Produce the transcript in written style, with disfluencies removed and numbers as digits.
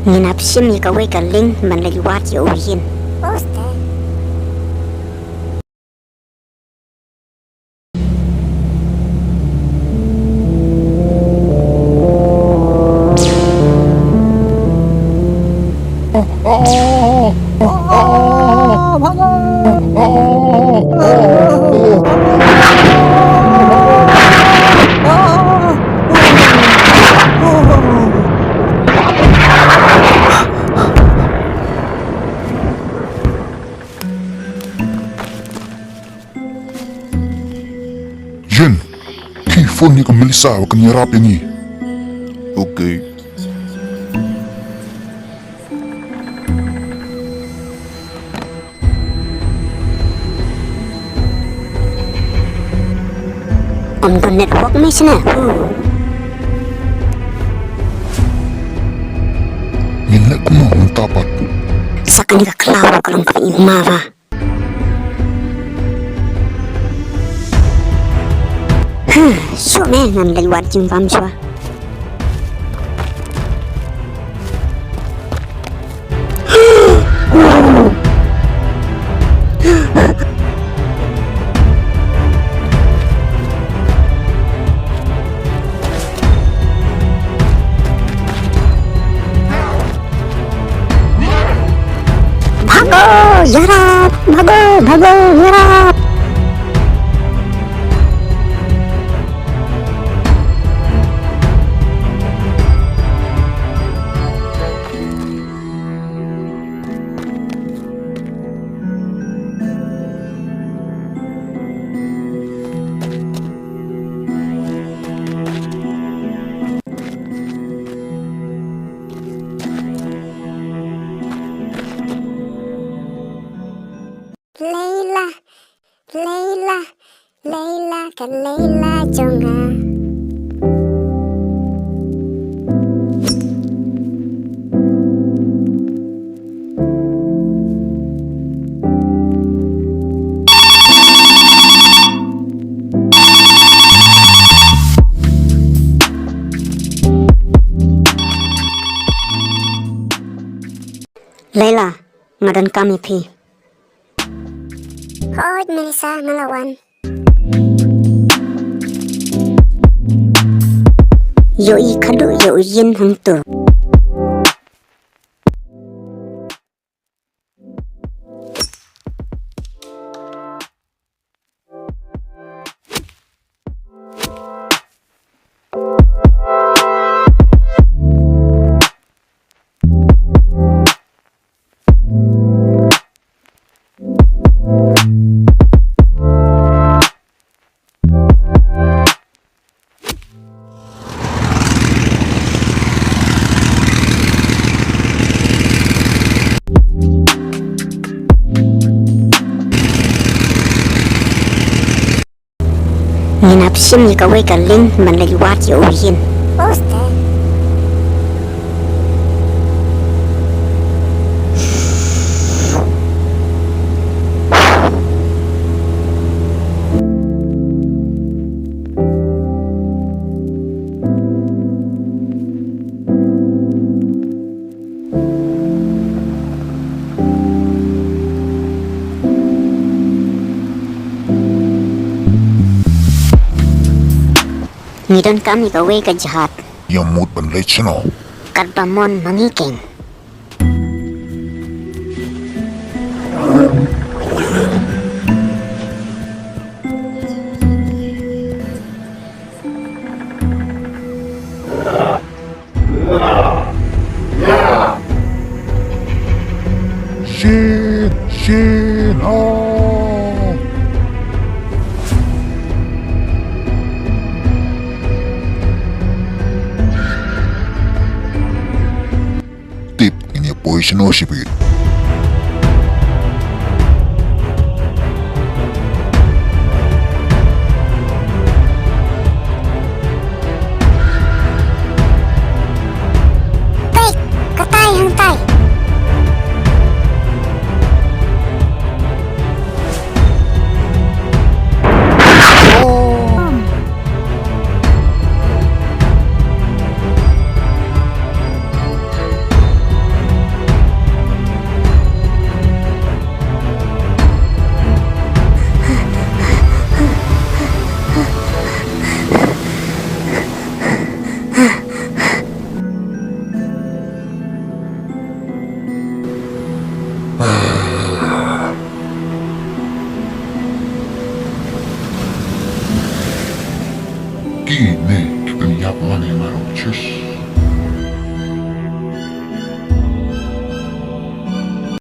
Nginapsim ikaw ay kaling manlaliwat ya uhin. Poste. Jen, phone ni kang Melissa, huwag kang hirapin ni. Okay. Om don network may sana. Nginak ko mo, ang tapat. Sa kanila klaro kalong kami umava. So me manlaliwat yung pamswa. Bhago! Yarap! Bhago! Bhago! Yarap! Layla, Layla, Layla kan Layla jonga. Layla, ngadan kami pi. Hoy, Melissa, malawan. Yo i kadu yo yin hang tu. Nginapsim ikaw ay kaling manlaliwat ya uhin. Poste. Ngidon kami ikaw ay kajahat. Yang mood banlay siya no. Kadpamon mangiking. Shin, oh! Tip, ini po sinosipit. Tay, katay hang tay. Kine, kita niya pa man yung araw. Cheers.